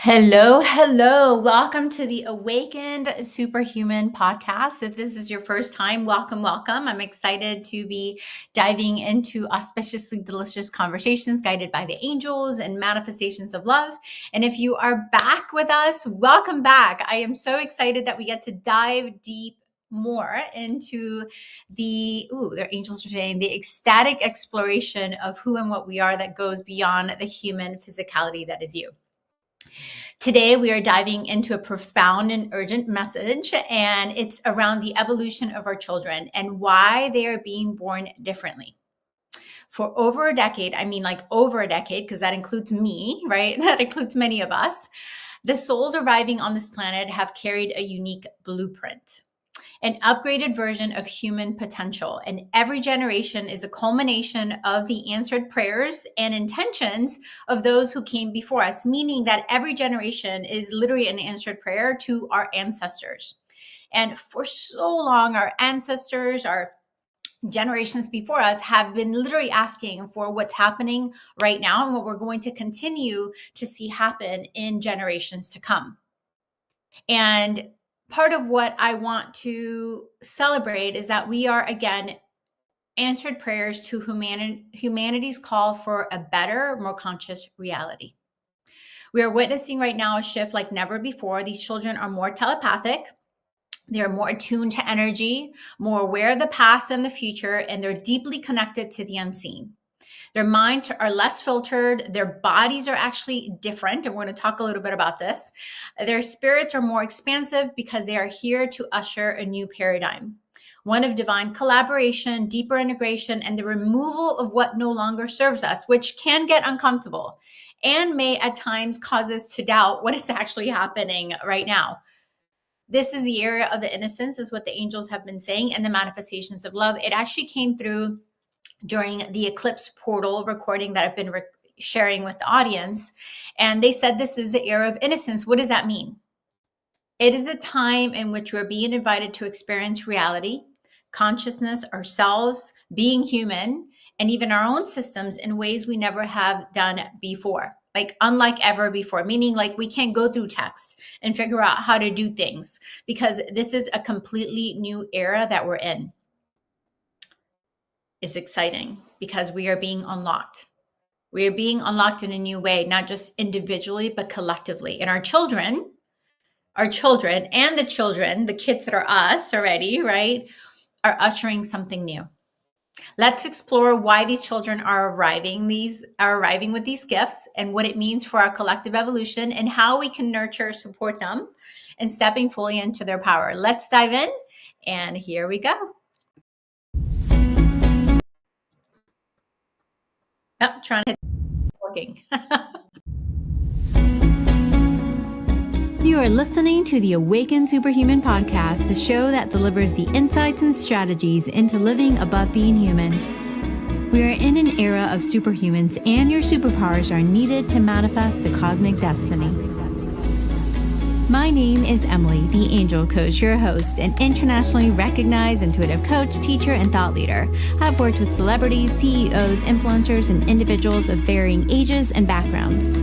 Hello, hello. Welcome to the Awakened Superhuman podcast. If this is your first time, welcome, welcome. I'm excited to be diving into auspiciously delicious conversations guided by the angels and manifestations of love. And if you are back with us, welcome back. I am so excited that we get to dive deep more into their angels are saying the ecstatic exploration of who and what we are that goes beyond the human physicality that is you. Today, we are diving into a profound and urgent message, and it's around the evolution of our children and why they are being born differently. For over a decade, I mean, like over a decade, because that includes me, right? That includes many of us. The souls arriving on this planet have carried a unique blueprint, an upgraded version of human potential. And every generation is a culmination of the answered prayers and intentions of those who came before us, meaning that every generation is literally an answered prayer to our ancestors. And for so long, our ancestors, our generations before us have been literally asking for what's happening right now and what we're going to continue to see happen in generations to come. And part of what I want to celebrate is that we are, again, answered prayers to humanity's call for a better, more conscious reality. We are witnessing right now a shift like never before. These children are more telepathic. They're more attuned to energy, more aware of the past and the future, and they're deeply connected to the unseen. Their minds are less filtered. Their bodies are actually different. And we're going to talk a little bit about this. Their spirits are more expansive because they are here to usher a new paradigm, one of divine collaboration, deeper integration, and the removal of what no longer serves us, which can get uncomfortable and may at times cause us to doubt what is actually happening right now. This is the era of the innocence, is what the angels have been saying, and the manifestations of love. It actually came through during the eclipse portal recording that I've been sharing with the audience. And they said this is the era of innocence. What does that mean? It is a time in which we're being invited to experience reality, consciousness, ourselves, being human, and even our own systems in ways we never have done before. Like unlike ever before, meaning like we can't go through text and figure out how to do things because this is a completely new era that we're in. Is exciting because we are being unlocked. We are being unlocked in a new way, not just individually, but collectively. And our children and the kids that are us already, right, are ushering something new. Let's explore why these children are arriving with these gifts and what it means for our collective evolution and how we can nurture, support them, and stepping fully into their power. Let's dive in, and here we go. Oh, trying to working. You are listening to the Awakened Superhuman podcast, the show that delivers the insights and strategies into living above being human. We are in an era of superhumans, and your superpowers are needed to manifest a cosmic destiny. My name is Emily, the Angel Coach, your host, an internationally recognized intuitive coach, teacher, and thought leader. I've worked with celebrities, CEOs, influencers, and individuals of varying ages and backgrounds.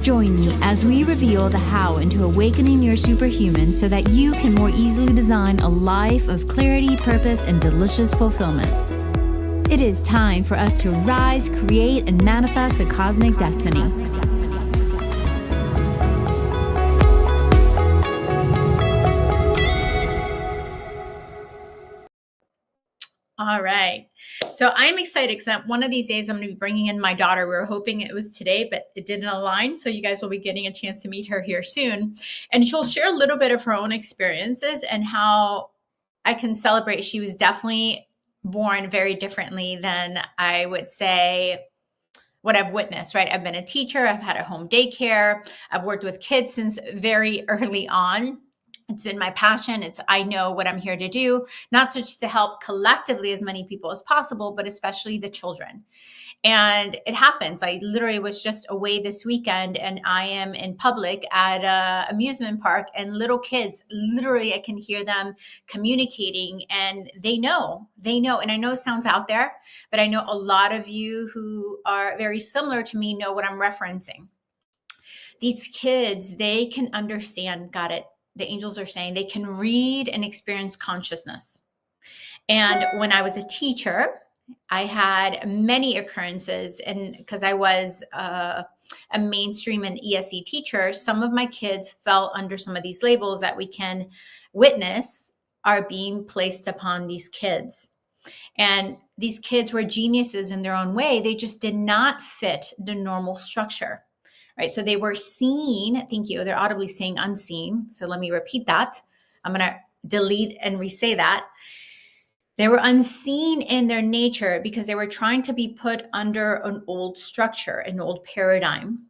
Join me as we reveal the how into awakening your superhuman so that you can more easily design a life of clarity, purpose, and delicious fulfillment. It is time for us to rise, create, and manifest a cosmic destiny. All right. So I'm excited because one of these days I'm going to be bringing in my daughter. We were hoping it was today, but it didn't align. So you guys will be getting a chance to meet her here soon. And she'll share a little bit of her own experiences and how I can celebrate. She was definitely born very differently than I would say what I've witnessed, right? I've been a teacher. I've had a home daycare. I've worked with kids since very early on. It's been my passion. I know what I'm here to do, not just to help collectively as many people as possible, but especially the children. And it happens. I literally was just away this weekend and I am in public at an amusement park and little kids, literally I can hear them communicating and they know. And I know it sounds out there, but I know a lot of you who are very similar to me know what I'm referencing. these kids, they can understand, got it. The angels are saying they can read and experience consciousness. And when I was a teacher, I had many occurrences, and because I was a mainstream and ESE teacher, some of my kids fell under some of these labels that we can witness are being placed upon these kids. And these kids were geniuses in their own way. They just did not fit the normal structure, right? So they were seen. Thank you. They're audibly saying unseen. So let me repeat that. I'm going to delete and re-say that. They were unseen in their nature because they were trying to be put under an old structure, an old paradigm.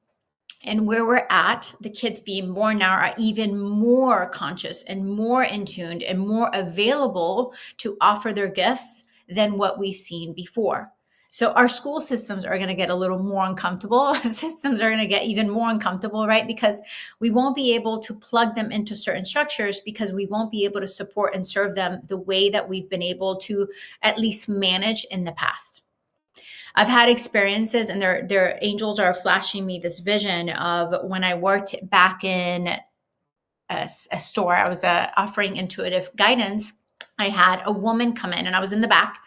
And where we're at, the kids being born now are even more conscious and more in tuned and more available to offer their gifts than what we've seen before. So our school systems are going to get a little more uncomfortable. Systems are going to get even more uncomfortable, right? Because we won't be able to plug them into certain structures because we won't be able to support and serve them the way that we've been able to at least manage in the past. I've had experiences, and their angels are flashing me this vision of when I worked back in a store. I was offering intuitive guidance. I had a woman come in, and I was in the back,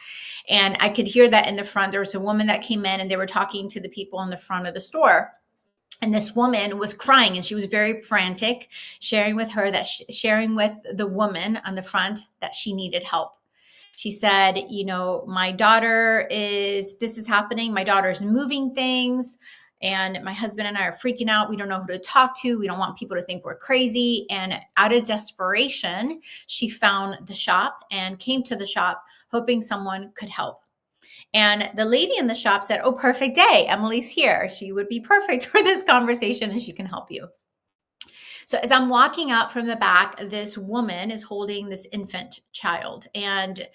and I could hear that in the front. There was a woman that came in, and they were talking to the people in the front of the store. And this woman was crying, and she was very frantic, sharing with the woman on the front that she needed help. She said, my daughter this is happening. My daughter's moving things, and my husband and I are freaking out. We don't know who to talk to. We don't want people to think we're crazy. And out of desperation, she found the shop and came to the shop hoping someone could help. And the lady in the shop said, "Oh, perfect day. Emily's here. She would be perfect for this conversation, and she can help you." So as I'm walking out from the back, this woman is holding this infant child. And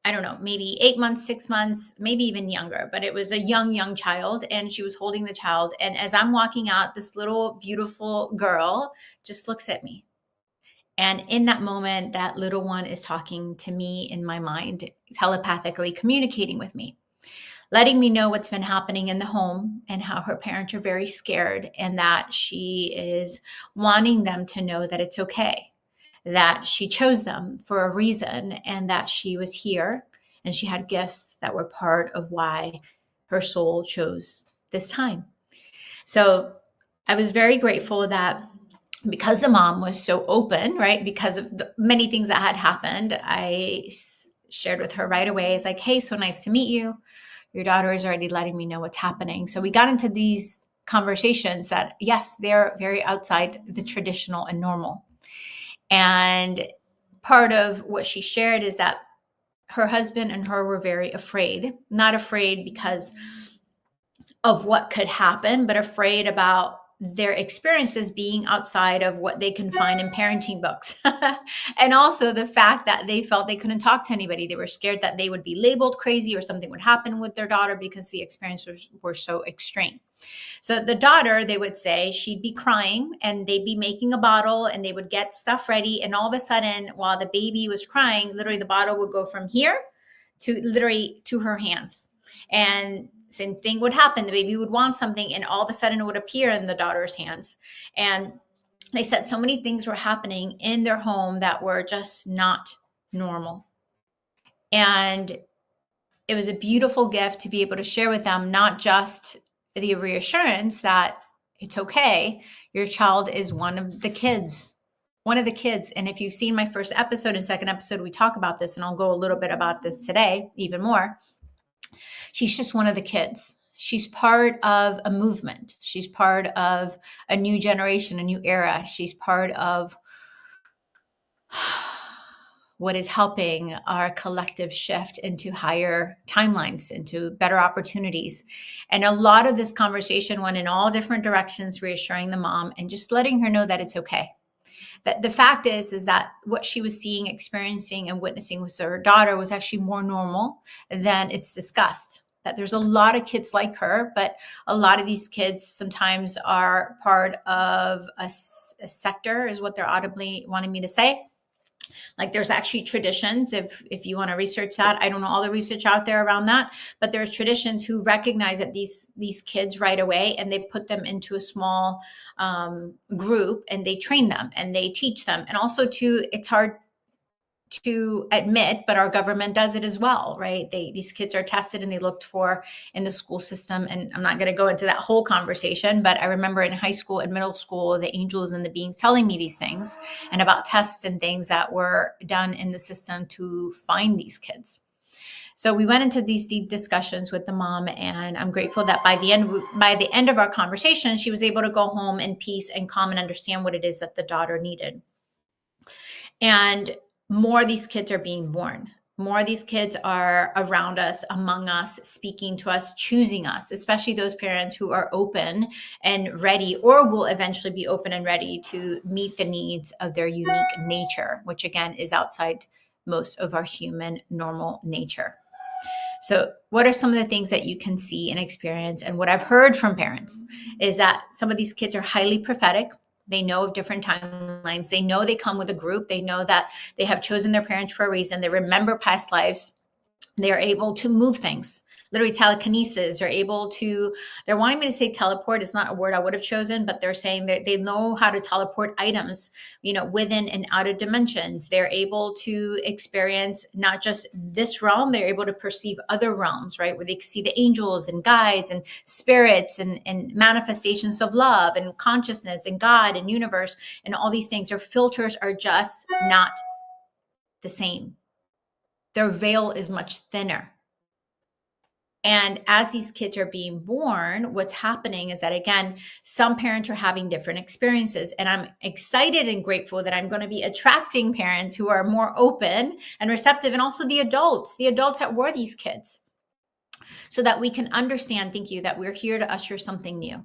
I don't know, maybe 8 months, 6 months, maybe even younger, but it was a young child. And she was holding the child. And as I'm walking out, this little beautiful girl just looks at me. And in that moment, that little one is talking to me in my mind, telepathically communicating with me, letting me know what's been happening in the home and how her parents are very scared, and that she is wanting them to know that it's okay, that she chose them for a reason, and that she was here and she had gifts that were part of why her soul chose this time. So I was very grateful that because the mom was so open, right, because of the many things that had happened, I shared with her right away. It's like, "Hey, so nice to meet you. Your daughter is already letting me know what's happening." So we got into these conversations that, yes, they're very outside the traditional and normal. And part of what she shared is that her husband and her were very afraid, not afraid because of what could happen, but afraid about their experiences being outside of what they can find in parenting books. And also the fact that they felt they couldn't talk to anybody. They were scared that they would be labeled crazy or something would happen with their daughter because the experiences were so extreme. So the daughter, they would say, she'd be crying and they'd be making a bottle and they would get stuff ready. And all of a sudden, while the baby was crying, literally the bottle would go from here to her hands. And same thing would happen. The baby would want something and all of a sudden it would appear in the daughter's hands. And they said so many things were happening in their home that were just not normal. And it was a beautiful gift to be able to share with them, not just the reassurance that it's okay. Your child is one of the kids. And if you've seen my first episode and second episode, we talk about this, and I'll go a little bit about this today, even more. She's just one of the kids. She's part of a movement. She's part of a new generation, a new era. She's part of what is helping our collective shift into higher timelines, into better opportunities. And a lot of this conversation went in all different directions, reassuring the mom and just letting her know that it's okay. That the fact is that what she was seeing, experiencing, and witnessing with her daughter was actually more normal than it's discussed. That there's a lot of kids like her, but a lot of these kids sometimes are part of a sector, is what they're audibly wanting me to say. Like there's actually traditions, if you want to research that. I don't know all the research out there around that, but there's traditions who recognize that these kids right away, and they put them into a small group, and they train them and they teach them. And also too, it's hard to admit, but our government does it as well, right? These kids are tested and they looked for in the school system. And I'm not going to go into that whole conversation, but I remember in high school and middle school, the angels and the beings telling me these things and about tests and things that were done in the system to find these kids. So we went into these deep discussions with the mom, and I'm grateful that by the end of our conversation, she was able to go home in peace and calm and understand what it is that the daughter needed. And more of these kids are being born. More of these kids are around us, among us, speaking to us, choosing us, especially those parents who are open and ready, or will eventually be open and ready to meet the needs of their unique nature, which again is outside most of our human normal nature. So, what are some of the things that you can see and experience? And what I've heard from parents is that some of these kids are highly prophetic. They know of different timelines. They know they come with a group. They know that they have chosen their parents for a reason. They remember past lives. They are able to move things, literally telekinesis. They're wanting me to say teleport. It's not a word I would have chosen, but they're saying that they know how to teleport items, within and out of dimensions. They're able to experience not just this realm, they're able to perceive other realms, right? Where they can see the angels and guides and spirits and manifestations of love and consciousness and God and universe and all these things. Their filters are just not the same. Their veil is much thinner. And as these kids are being born, what's happening is that, again, some parents are having different experiences. And I'm excited and grateful that I'm going to be attracting parents who are more open and receptive, and also the adults that were these kids, so that we can understand, thank you, that we're here to usher something new.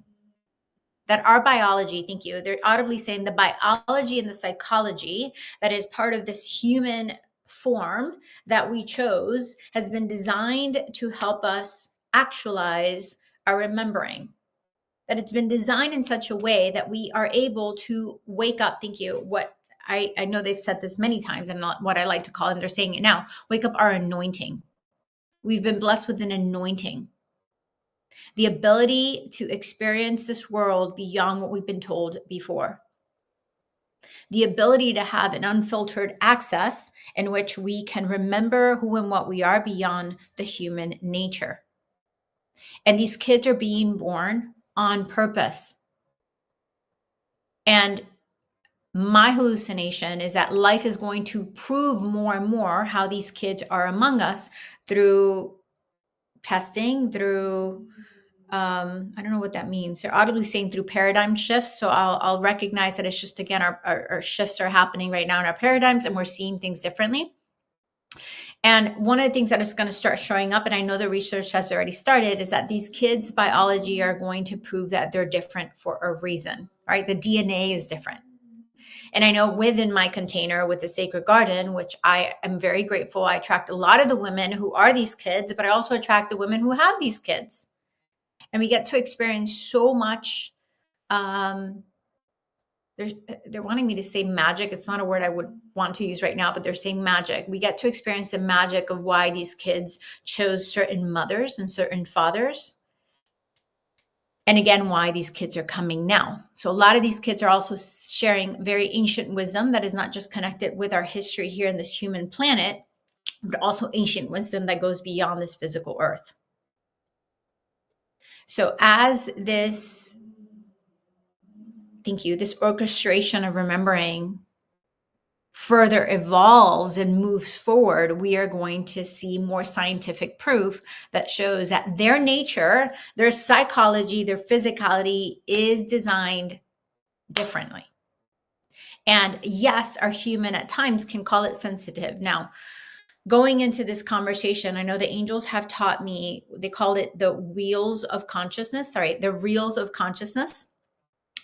That our biology, thank you, they're audibly saying the biology and the psychology that is part of this human form that we chose has been designed to help us actualize our remembering. That it's been designed in such a way that we are able to wake up, thank you, what I know they've said this many times, and not what I like to call, and they're saying it now, wake up our anointing. We've been blessed with an anointing. The ability to experience this world beyond what we've been told before. The ability to have an unfiltered access in which we can remember who and what we are beyond the human nature. And these kids are being born on purpose. And my hallucination is that life is going to prove more and more how these kids are among us through testing, through I don't know what that means. They're audibly saying through paradigm shifts. So I'll recognize that it's just, again, our shifts are happening right now in our paradigms, and we're seeing things differently. And one of the things that is going to start showing up, and I know the research has already started, is that these kids' biology are going to prove that they're different for a reason, right? The DNA is different. And I know within my container with the Sacred Garden, which I am very grateful, I attract a lot of the women who are these kids, but I also attract the women who have these kids. And we get to experience so much. They're wanting me to say magic. It's not a word I would want to use right now, but they're saying magic. We get to experience the magic of why these kids chose certain mothers and certain fathers. And again, why these kids are coming now. So a lot of these kids are also sharing very ancient wisdom that is not just connected with our history here in this human planet, but also ancient wisdom that goes beyond this physical earth. So as this, thank you, this orchestration of remembering further evolves and moves forward, we are going to see more scientific proof that shows that their nature, their psychology, their physicality is designed differently. And yes, our human at times can call it sensitive. Now, going into this conversation, I know the angels have taught me, they called it the reels of consciousness.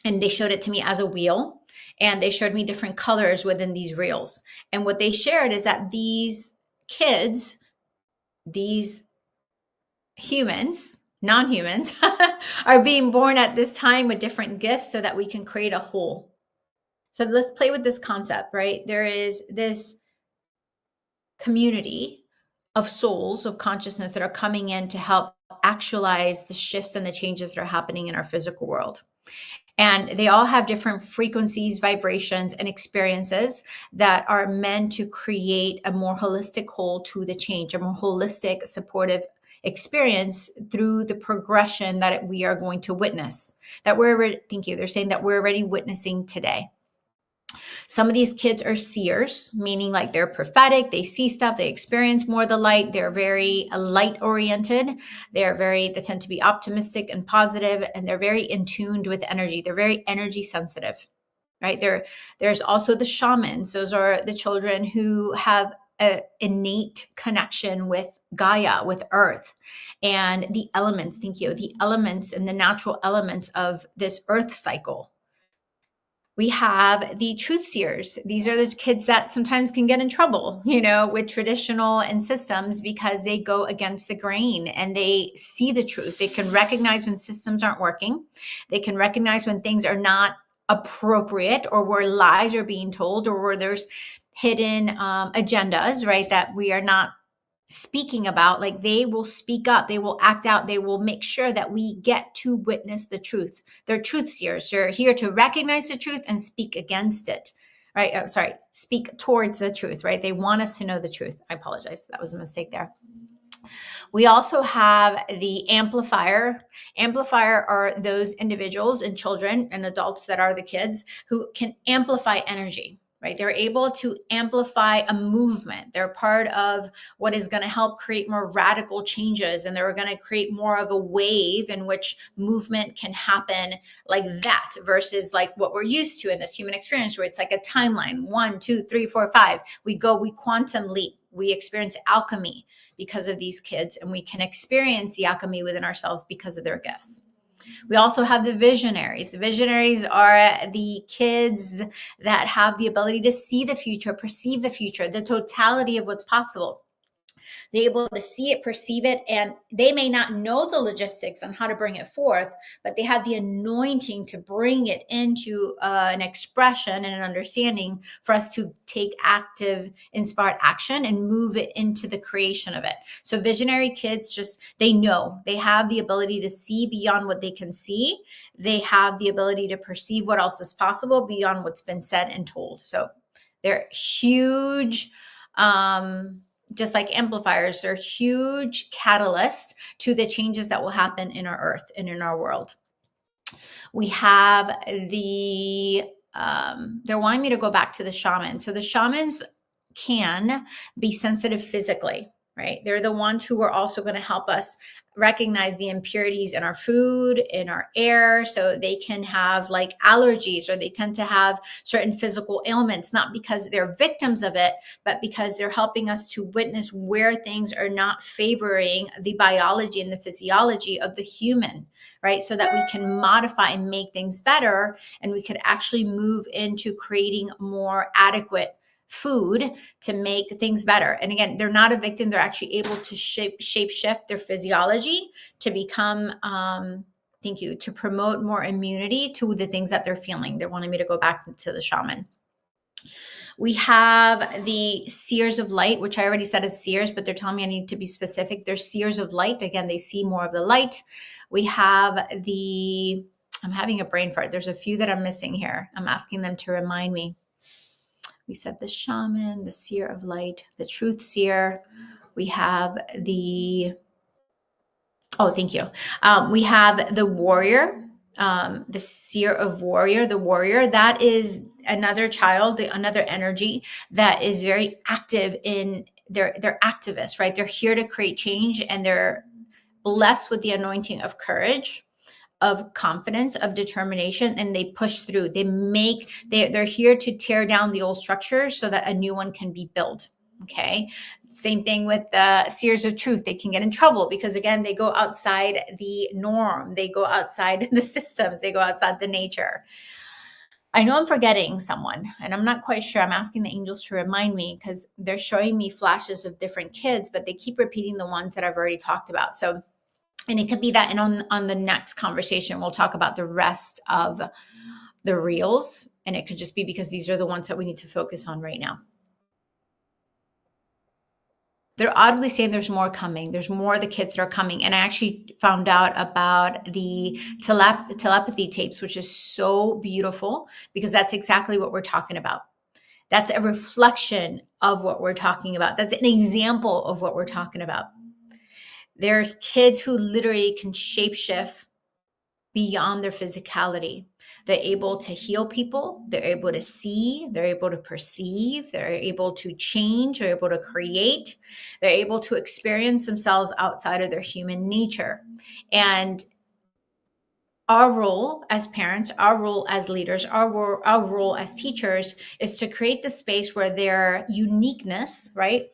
And they showed it to me as a wheel, and they showed me different colors within these reels. And what they shared is that these kids, these humans, non-humans, are being born at this time with different gifts so that we can create a whole. So let's play with this concept, right? There is this community of souls, of consciousness that are coming in to help actualize the shifts and the changes that are happening in our physical world. And they all have different frequencies, vibrations, and experiences that are meant to create a more holistic whole to the change, a more holistic, supportive experience through the progression that we are going to witness. That we're already, thank you. They're saying that we're already witnessing today. Some of these kids are seers, meaning like they're prophetic, they see stuff, they experience more of the light, they're very light oriented, they tend to be optimistic and positive, and they're very in tuned with energy. They're very energy sensitive, right? There's also the shamans. Those are the children who have an innate connection with Gaia, with Earth, and the elements. Thank you. The elements and the natural elements of this Earth cycle. We have the truth seers. These are the kids that sometimes can get in trouble, with traditional and systems because they go against the grain and they see the truth. They can recognize when systems aren't working. They can recognize when things are not appropriate, or where lies are being told, or where there's hidden agendas, right, that we are not speaking about. Like, they will speak up, they will act out, they will make sure that we get to witness the truth. They're truth seers. They're here to recognize the truth and speak against it, right? Speak towards the truth, right? They want us to know the truth. I apologize, that was a mistake there. We also have the amplifier. Amplifier are those individuals and children and adults that are the kids who can amplify energy, right? They're able to amplify a movement. They're part of what is going to help create more radical changes, and they're going to create more of a wave in which movement can happen like that, versus like what we're used to in this human experience, where it's like a timeline, 1, 2, 3, 4, 5. We quantum leap. We experience alchemy because of these kids, and we can experience the alchemy within ourselves because of their gifts. We also have the visionaries. The visionaries are the kids that have the ability to see the future, perceive the future, the totality of what's possible. They're able to see it, perceive it, and they may not know the logistics on how to bring it forth, but they have the anointing to bring it into an expression and an understanding for us to take active, inspired action and move it into the creation of it. So visionary kids they know. They have the ability to see beyond what they can see. They have the ability to perceive what else is possible beyond what's been said and told. So they're huge. Just like amplifiers, they're huge catalysts to the changes that will happen in our earth and in our world. We have they're wanting me to go back to the shaman. So the shamans can be sensitive physically, right? They're the ones who are also going to help us recognize the impurities in our food, in our air. So they can have like allergies, or they tend to have certain physical ailments, not because they're victims of it, but because they're helping us to witness where things are not favoring the biology and the physiology of the human, right? So that we can modify and make things better, and we could actually move into creating more adequate food to make things better. And again, they're not a victim. They're actually able to shape shift their physiology to become, to promote more immunity to the things that they're feeling. They're wanting me to go back to the shaman. We have the seers of light, which I already said is seers, but they're telling me I need to be specific. They're seers of light. Again, they see more of the light. We have I'm having a brain fart. There's a few that I'm missing here. I'm asking them to remind me. We said the shaman, the seer of light, the truth seer. We have thank you. We have the warrior, the seer of warrior. The warrior, that is another child, another energy that is very active in they're activists, right? They're here to create change, and they're blessed with the anointing of courage, of confidence, of determination, and they push through. They're here to tear down the old structures so that a new one can be built. Okay. Same thing with the seers of truth. They can get in trouble because, again, they go outside the norm. They go outside the systems. They go outside the nature. I know I'm forgetting someone, and I'm not quite sure. I'm asking the angels to remind me, because they're showing me flashes of different kids, but they keep repeating the ones that I've already talked about. So, and it could be that, and on the next conversation, we'll talk about the rest of the reels, and it could just be because these are the ones that we need to focus on right now. They're oddly saying there's more coming. There's more of the kids that are coming. And I actually found out about the telepathy tapes, which is so beautiful because that's exactly what we're talking about. That's a reflection of what we're talking about. That's an example of what we're talking about. There's kids who literally can shapeshift beyond their physicality. They're able to heal people. They're able to see. They're able to perceive. They're able to change. They're able to create. They're able to experience themselves outside of their human nature. And our role as parents, our role as leaders, our role as teachers is to create the space where their uniqueness, right,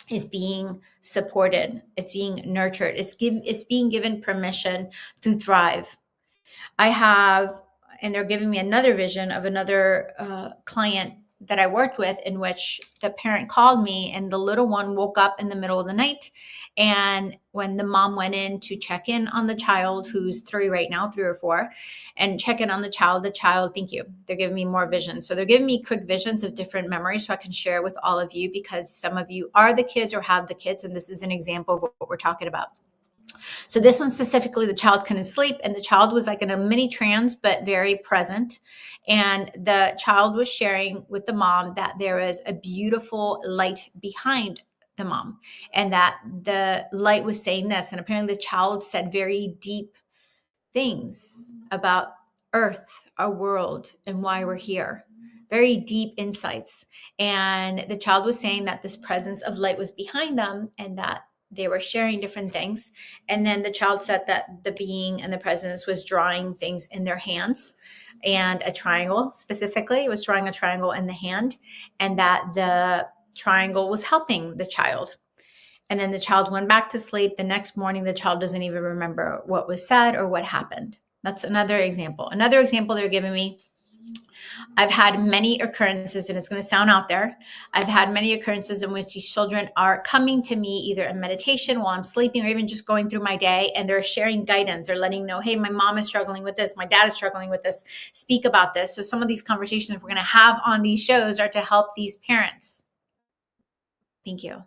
is being supported. It's being nurtured. It's being given permission to thrive. I have, and they're giving me another vision of another client that I worked with, in which the parent called me and the little one woke up in the middle of the night. And when the mom went in to check in on the child, who's 3 right now, 3 or 4, and check in on the child, thank you. They're giving me more visions. So they're giving me quick visions of different memories so I can share with all of you, because some of you are the kids or have the kids. And this is an example of what we're talking about. So this one specifically, the child couldn't sleep, and the child was like in a mini trance, but very present. And the child was sharing with the mom that there is a beautiful light behind the mom, and that the light was saying this. And apparently the child said very deep things about Earth, our world, and why we're here. Very deep insights. And the child was saying that this presence of light was behind them, and that they were sharing different things. And then the child said that the being and the presence was drawing things in their hands, and a triangle specifically. It was drawing a triangle in the hand, and that the triangle was helping the child. And then the child went back to sleep. The next morning, the child doesn't even remember what was said or what happened. That's another example. Another example they're giving me, I've had many occurrences, and it's going to sound out there. I've had many occurrences in which these children are coming to me either in meditation while I'm sleeping, or even just going through my day, and they're sharing guidance or letting know, hey, my mom is struggling with this. My dad is struggling with this. Speak about this. So some of these conversations we're going to have on these shows are to help these parents. Thank you.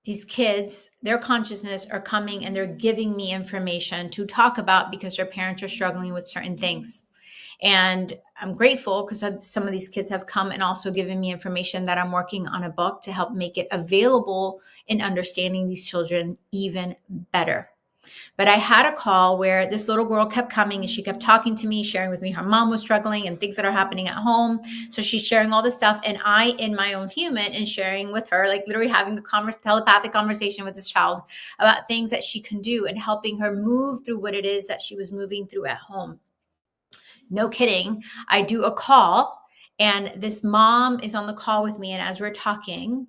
These kids, their consciousness are coming and they're giving me information to talk about because their parents are struggling with certain things. And I'm grateful because some of these kids have come and also given me information that I'm working on a book to help make it available in understanding these children even better. But I had a call where this little girl kept coming and she kept talking to me, sharing with me her mom was struggling and things that are happening at home. So she's sharing all this stuff. And I, in my own human, and sharing with her, like literally having a telepathic conversation with this child about things that she can do and helping her move through what it is that she was moving through at home. No kidding. I do a call and this mom is on the call with me. And as we're talking,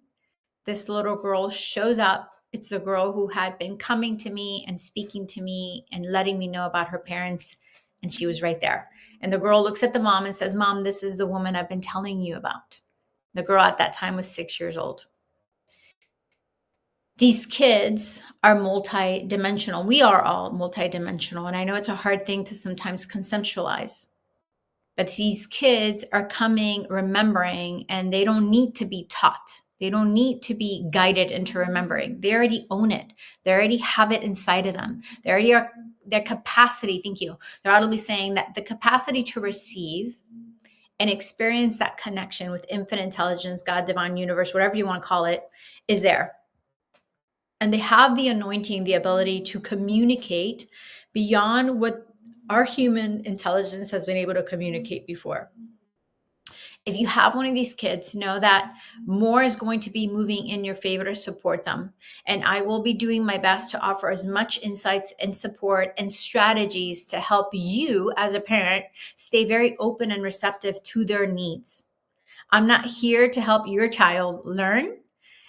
this little girl shows up. It's the girl who had been coming to me and speaking to me and letting me know about her parents. And she was right there. And the girl looks at the mom and says, Mom, this is the woman I've been telling you about. The girl at that time was 6 years old. These kids are multidimensional. We are all multidimensional. And I know it's a hard thing to sometimes conceptualize. But these kids are coming, remembering, and they don't need to be taught. They don't need to be guided into remembering. They already own it. They already have it inside of them. They already are, their capacity, thank you. They're audibly saying that the capacity to receive and experience that connection with infinite intelligence, God, divine, universe, whatever you want to call it, is there. And they have the anointing, the ability to communicate beyond what our human intelligence has been able to communicate before. If you have one of these kids, know that more is going to be moving in your favor to support them. And I will be doing my best to offer as much insights and support and strategies to help you as a parent stay very open and receptive to their needs. I'm not here to help your child learn,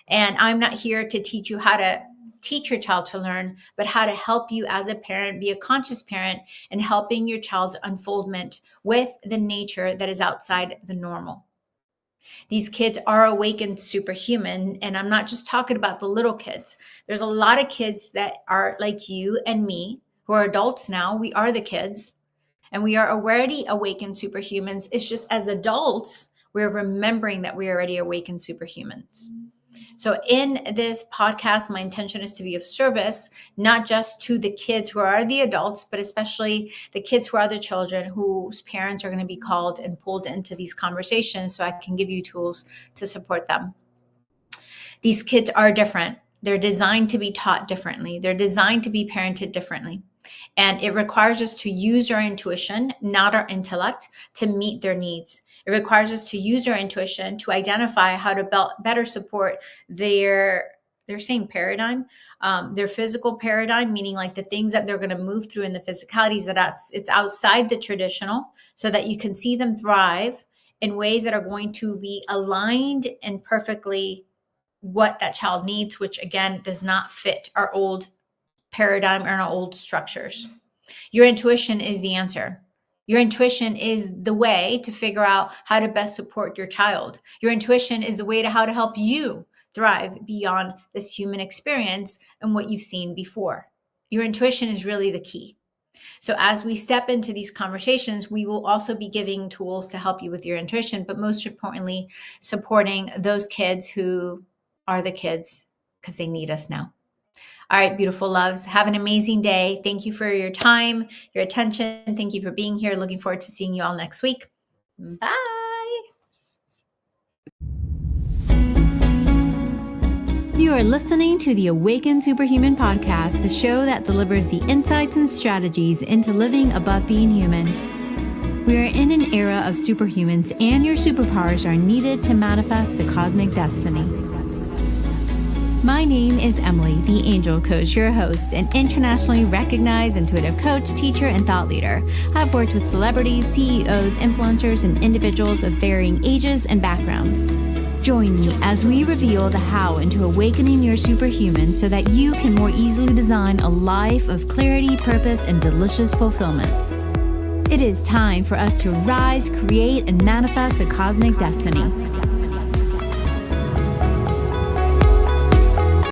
and I'm not here to teach you how to teach your child to learn, but how to help you as a parent be a conscious parent and helping your child's unfoldment with the nature that is outside the normal. These kids are awakened superhuman, and I'm not just talking about the little kids. There's a lot of kids that are like you and me, who are adults now. We are the kids, And we are already awakened superhumans. It's just as adults, we're remembering that we're already awakened superhumans. So in this podcast, my intention is to be of service, not just to the kids who are the adults, but especially the kids who are the children whose parents are going to be called and pulled into these conversations so I can give you tools to support them. These kids are different. They're designed to be taught differently. They're designed to be parented differently. And it requires us to use our intuition, not our intellect, to meet their needs. It requires us to use our intuition to identify how to better support their same paradigm, their physical paradigm, meaning like the things that they're going to move through in the physicalities, it's outside the traditional, so that you can see them thrive in ways that are going to be aligned and perfectly what that child needs, which again does not fit our old paradigm or our old structures. Your intuition is the answer. Your intuition is the way to figure out how to best support your child. Your intuition is the way to how to help you thrive beyond this human experience and what you've seen before. Your intuition is really the key. So as we step into these conversations, we will also be giving tools to help you with your intuition, but most importantly, supporting those kids who are the kids because they need us now. All right, beautiful loves, have an amazing day. Thank you for your time, your attention. Thank you for being here. Looking forward to seeing you all next week. Bye. You are listening to the Awakened Superhuman podcast, the show that delivers the insights and strategies into living above being human. We are in an era of superhumans, and your superpowers are needed to manifest a cosmic destiny. My name is Emily, the Angel Coach, your host, an internationally recognized intuitive coach, teacher, and thought leader. I've worked with celebrities, CEOs, influencers, and individuals of varying ages and backgrounds. Join me as we reveal the how into awakening your superhuman so that you can more easily design a life of clarity, purpose, and delicious fulfillment. It is time for us to rise, create, and manifest a cosmic destiny.